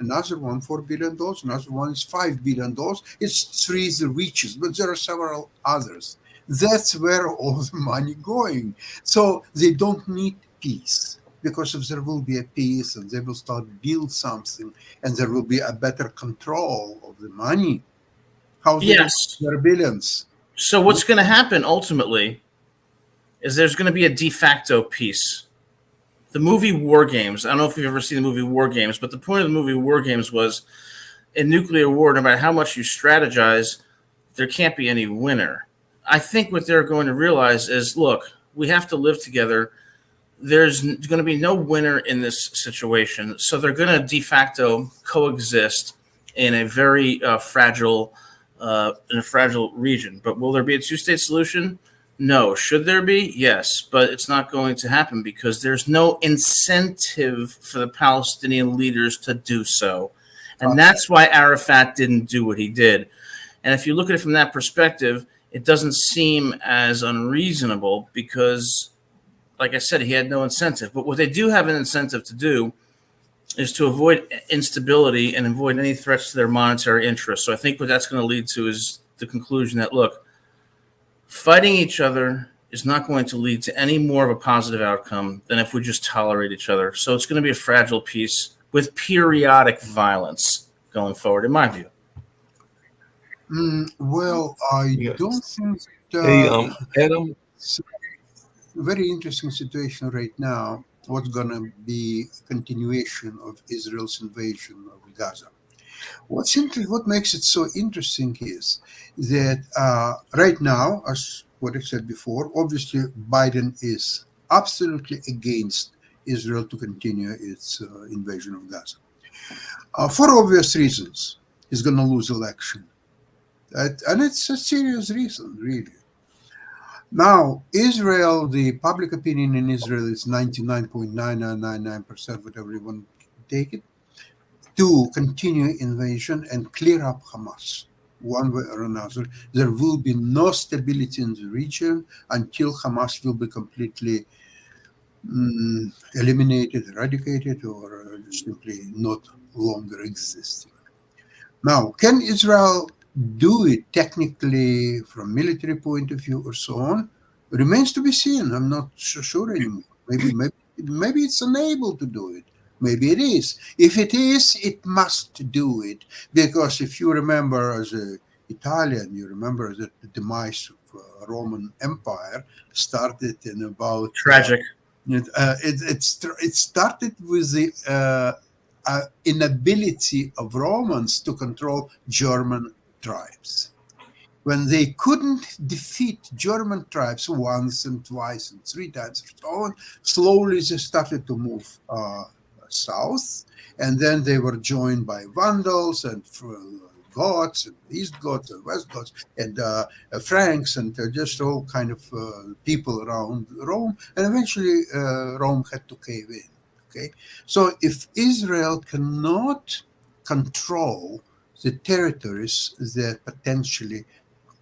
Another one, $4 billion. Another one is $5 billion. It's three the richest, but there are several others. That's where all the money going. So they don't need peace, because if there will be a peace and they will start build something and there will be a better control of the money, how they Yes. their billions. So what's going to happen ultimately is there's going to be a de facto peace. The movie War Games, I don't know if you've ever seen the movie War Games, but the point of the movie War Games was in nuclear war, no matter how much you strategize, there can't be any winner. I think what they're going to realize is, look, we have to live together. There's going to be no winner in this situation. So they're going to de facto coexist in a very fragile region. But will there be a two-state solution? No. Should there be? Yes. But it's not going to happen because there's no incentive for the Palestinian leaders to do so. And that's why Arafat didn't do what he did. And if you look at it from that perspective, it doesn't seem as unreasonable because, like I said, he had no incentive. But what they do have an incentive to do is to avoid instability and avoid any threats to their monetary interests. So I think what that's going to lead to is the conclusion that, look, fighting each other is not going to lead to any more of a positive outcome than if we just tolerate each other. So it's going to be a fragile peace with periodic violence going forward, in my view. Well, I Yes. don't think Hey, Adam. it's a very interesting situation right now. What's going to be a continuation of Israel's invasion of Gaza? What makes it so interesting is that right now, as what I said before, obviously Biden is absolutely against Israel to continue its invasion of Gaza. For obvious reasons, he's going to lose election. And it's a serious reason, really. Now, Israel, the public opinion in Israel is 99.9999%, whatever you want to take it, to continue invasion and clear up Hamas one way or another. There will be no stability in the region until Hamas will be completely eliminated, eradicated, or simply not longer existing. Now, can Israel do it technically from military point of view or so on? Remains to be seen. I'm not so sure anymore. Maybe it's unable to do it. Maybe it is. If it is, it must do it. Because if you remember as an Italian, you remember that the demise of Roman Empire started in about... Tragic. It started with the inability of Romans to control German tribes. When they couldn't defeat German tribes once and twice and three times and so on, slowly they started to move south, and then they were joined by Vandals and Goths, and East Goths and West Goths, and Franks, and just all kind of people around Rome, and eventually Rome had to cave in. Okay, so if Israel cannot control the territories that potentially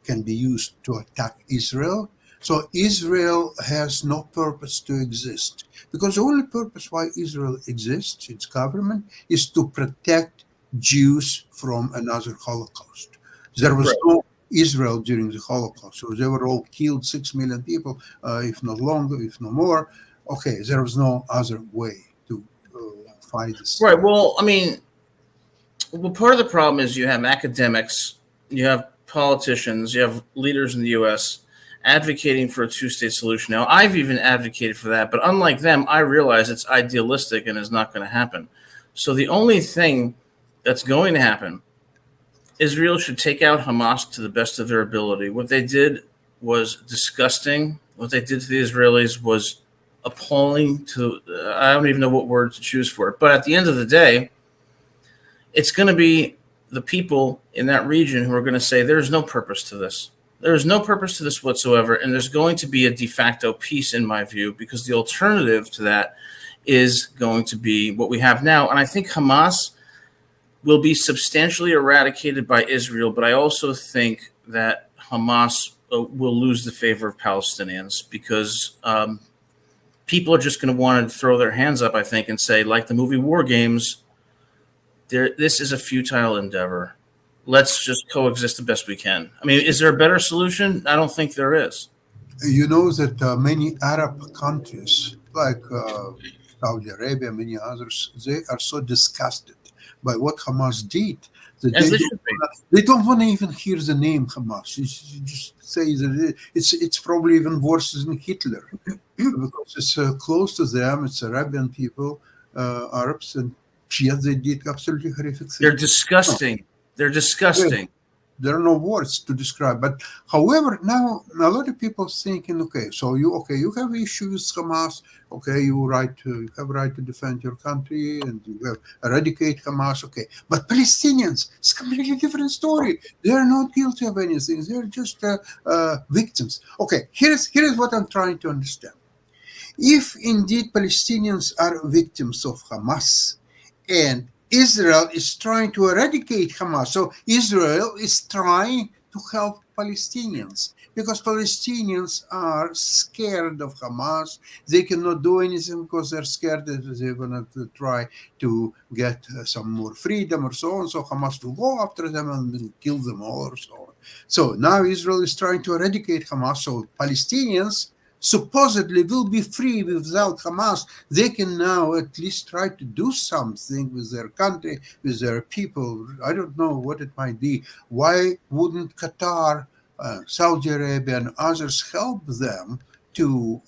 can be used to attack Israel, so Israel has no purpose to exist. Because the only purpose why Israel exists, its government, is to protect Jews from another Holocaust. There was no Israel during the Holocaust, so they were all killed, 6 million people, if not longer, if no more. Okay, there was no other way to fight this. Right. Well, I mean, part of the problem is you have academics, you have politicians, you have leaders in the U.S. advocating for a two-state solution. Now, I've even advocated for that, but unlike them, I realize it's idealistic and is not going to happen. So the only thing that's going to happen, Israel should take out Hamas to the best of their ability. What they did was disgusting. What they did to the Israelis was appalling to, I don't even know what word to choose for it. But at the end of the day, it's going to be the people in that region who are going to say there's no purpose to this. There is no purpose to this whatsoever, and there's going to be a de facto peace, in my view, because the alternative to that is going to be what we have now. And I think Hamas will be substantially eradicated by Israel, but I also think that Hamas will lose the favor of Palestinians because people are just going to want to throw their hands up, I think, and say, like the movie War Games, this is a futile endeavor. Let's just coexist the best we can. I mean, is there a better solution? I don't think there is. You know that many Arab countries, like Saudi Arabia, many others, they are so disgusted by what Hamas did that they don't want to even hear the name Hamas. You just say that it's probably even worse than Hitler because it's close to them. It's Arabian people, Arabs, and yet they did absolutely horrific things. They're disgusting. They're disgusting. there are no words to describe. But however, now a lot of people thinking, okay, so you have issues with Hamas. Okay, you have right to defend your country and you have eradicate Hamas. Okay, but Palestinians, it's a completely different story. They are not guilty of anything. They're just victims. Okay, here is what I'm trying to understand. If indeed Palestinians are victims of Hamas, and Israel is trying to eradicate Hamas, so Israel is trying to help Palestinians because Palestinians are scared of Hamas. They cannot do anything because they're scared that they're going to try to get some more freedom or so on. So Hamas will go after them and will kill them all or so on. So now Israel is trying to eradicate Hamas. So Palestinians supposedly will be free without Hamas. They can now at least try to do something with their country, with their people. I don't know what it might be. Why wouldn't Qatar, Saudi Arabia, and others help them to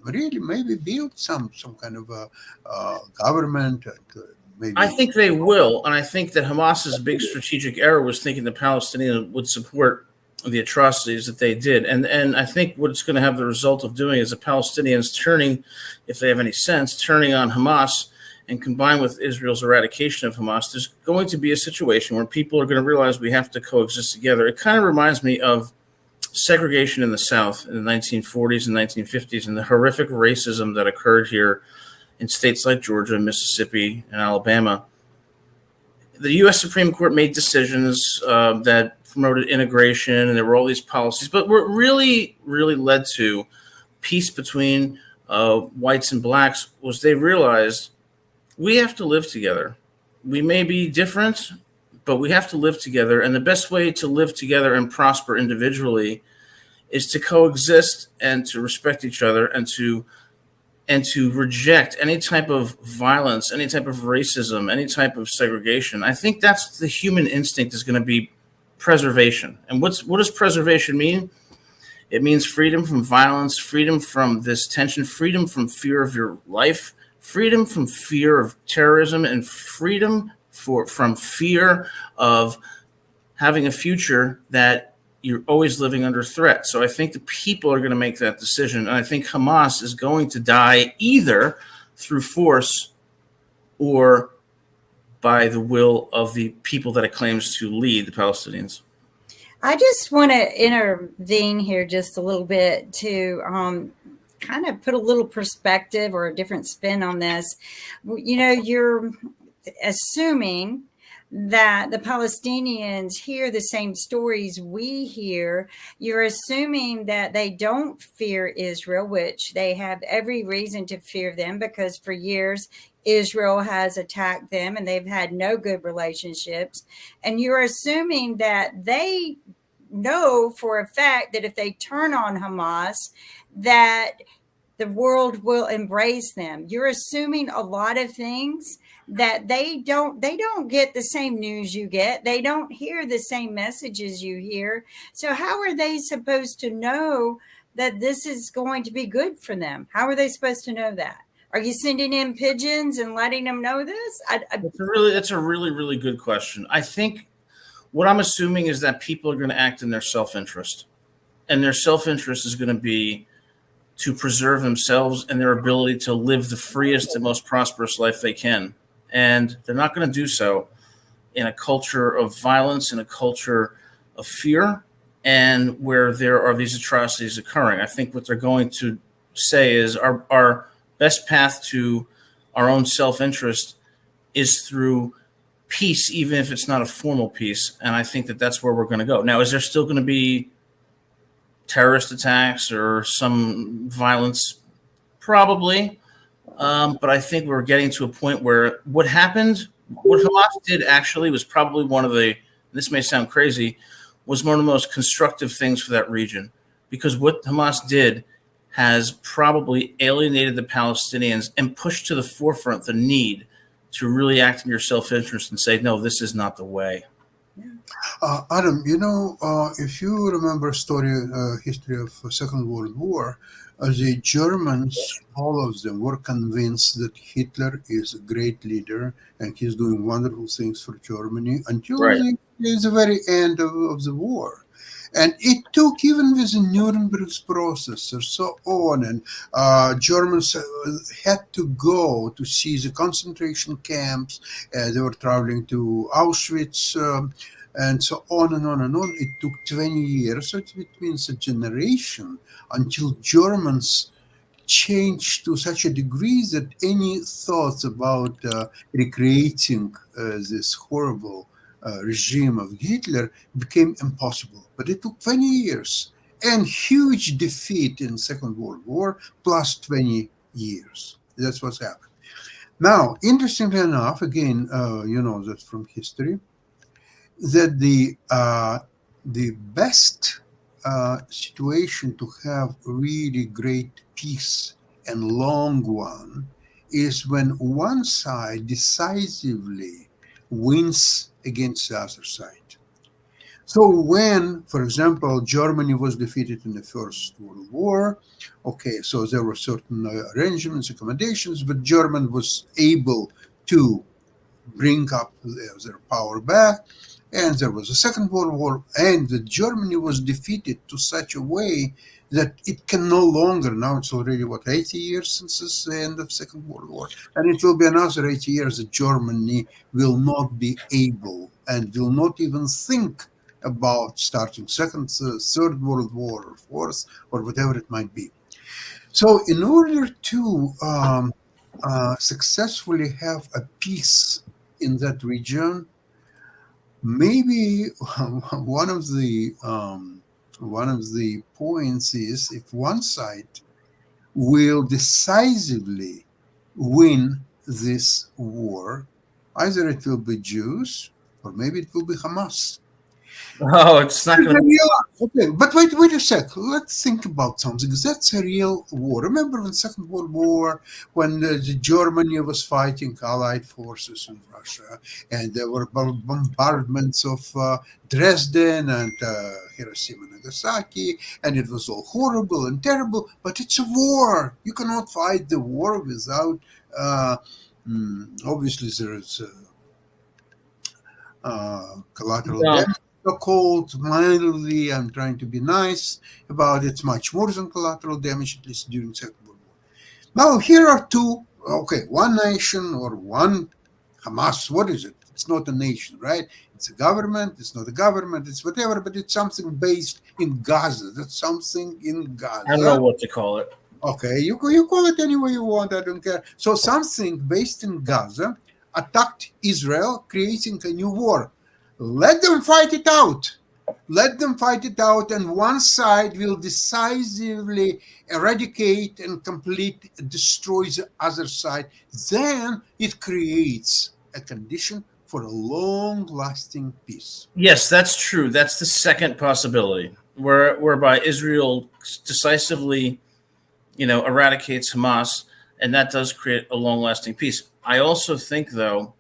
really maybe build some kind of a government? Maybe. I think they will, and I think that Hamas's big strategic error was thinking the Palestinians would support the atrocities that they did. And I think what it's going to have the result of doing is the Palestinians turning, if they have any sense, turning on Hamas, and combined with Israel's eradication of Hamas, there's going to be a situation where people are going to realize we have to coexist together. It kind of reminds me of segregation in the South in the 1940s and 1950s and the horrific racism that occurred here in states like Georgia, Mississippi, and Alabama. The U.S. Supreme Court made decisions that promoted integration, and there were all these policies. But what really, really led to peace between whites and blacks was they realized we have to live together. We may be different, but we have to live together. And the best way to live together and prosper individually is to coexist and to respect each other and to reject any type of violence, any type of racism, any type of segregation. I think that's the human instinct is going to be preservation. And what does preservation mean? It means freedom from violence, freedom from this tension, freedom from fear of your life, freedom from fear of terrorism, and freedom from fear of having a future that you're always living under threat. So I think the people are going to make that decision. And I think Hamas is going to die either through force or by the will of the people that it claims to lead, the Palestinians. I just want to intervene here just a little bit to kind of put a little perspective or a different spin on this. You know, you're assuming that the Palestinians hear the same stories we hear. You're assuming that they don't fear Israel, which they have every reason to fear them because for years Israel has attacked them and they've had no good relationships. And you're assuming that they know for a fact that if they turn on Hamas, that the world will embrace them. You're assuming a lot of things that they don't get the same news you get. They don't hear the same messages you hear. So how are they supposed to know that this is going to be good for them? How are they supposed to know that? Are you sending in pigeons and letting them know this? It's a really, really good question. I think what I'm assuming is that people are going to act in their self-interest. And their self-interest is going to be to preserve themselves and their ability to live the freest and most prosperous life they can. And they're not going to do so in a culture of violence, in a culture of fear, and where there are these atrocities occurring. I think what they're going to say is our best path to our own self-interest is through peace, even if it's not a formal peace. And I think that that's where we're going to go. Now, is there still going to be terrorist attacks or some violence? Probably. But I think we're getting to a point where what Hamas did actually was probably one of the, this may sound crazy, was one of the most constructive things for that region. Because what Hamas did has probably alienated the Palestinians and pushed to the forefront the need to really act in your self-interest and say, no, this is not the way. Adam, if you remember history of Second World War, the Germans, all of them, were convinced that Hitler is a great leader and he's doing wonderful things for Germany until they is the very end of the war. And it took, even with the Nuremberg process and so on, and Germans had to go to see the concentration camps. They were traveling to Auschwitz, and so on and on and on. It took 20 years, so it means a generation, until Germans changed to such a degree that any thoughts about recreating this horrible regime of Hitler became impossible. But it took 20 years and huge defeat in Second World War plus 20 years. That's what's happened. Now, interestingly enough, again, you know that from history, that the best situation to have really great peace and long one is when one side decisively wins against the other side. So when, for example, Germany was defeated in the First World War, okay, so there were certain arrangements, accommodations, but Germany was able to bring up their power back. And there was a Second World War, and Germany was defeated to such a way that it can no longer, now it's already, 80 years since the end of Second World War, and it will be another 80 years that Germany will not be able and will not even think about starting Second, Third World War, or Fourth, or whatever it might be. So in order to successfully have a peace in that region, maybe one of the points is if one side will decisively win this war, either it will be Jews or maybe it will be Hamas. Oh, it's not going to be. Okay, but wait a sec. Let's think about something. That's a real war. Remember when Second World War, when Germany was fighting Allied forces in Russia, and there were bombardments of Dresden and Hiroshima and Nagasaki, and it was all horrible and terrible. But it's a war. You cannot fight the war without. Obviously, there is collateral damage. So-called mildly, I'm trying to be nice about it. It's much more than collateral damage, at least during Second World War. Now, here are two, one nation or one Hamas. What is it? It's not a nation, right? It's a government. It's not a government. It's whatever, but it's something based in Gaza. That's something in Gaza. I don't know what to call it. Okay, you call it any way you want. I don't care. So something based in Gaza attacked Israel, creating a new war. Let them fight it out. Let them fight it out, and one side will decisively eradicate and completely destroy the other side. Then it creates a condition for a long-lasting peace. Yes, that's true. That's the second possibility, whereby Israel decisively, eradicates Hamas, and that does create a long-lasting peace. I also think, though,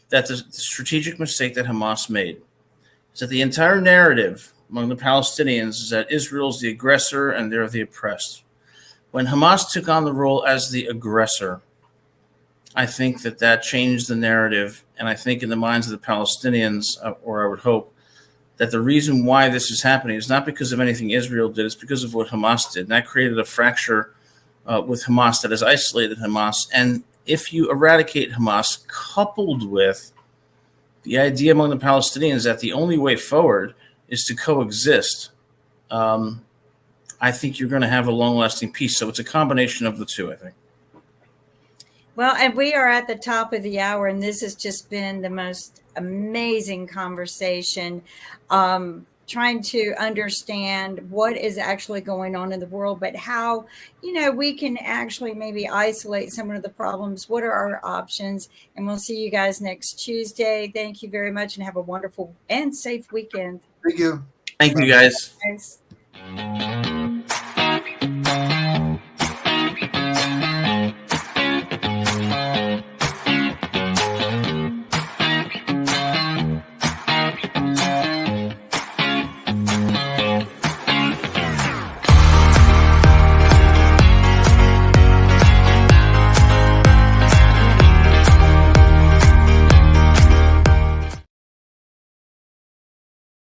that the strategic mistake that Hamas made is that the entire narrative among the Palestinians is that Israel's the aggressor and they're the oppressed. When Hamas took on the role as the aggressor, I think that changed the narrative. And I think in the minds of the Palestinians, or I would hope, that the reason why this is happening is not because of anything Israel did, it's because of what Hamas did. And that created a fracture with Hamas that has isolated Hamas. And if you eradicate Hamas, coupled with the idea among the Palestinians that the only way forward is to coexist, I think you're going to have a long-lasting peace. So it's a combination of the two, I think. Well, and we are at the top of the hour, and this has just been the most amazing conversation. Trying to understand what is actually going on in the world, but how, we can actually maybe isolate some of the problems. What are our options? And we'll see you guys next Tuesday. Thank you very much and have a wonderful and safe weekend. Thank you. Thank you, guys. Thanks.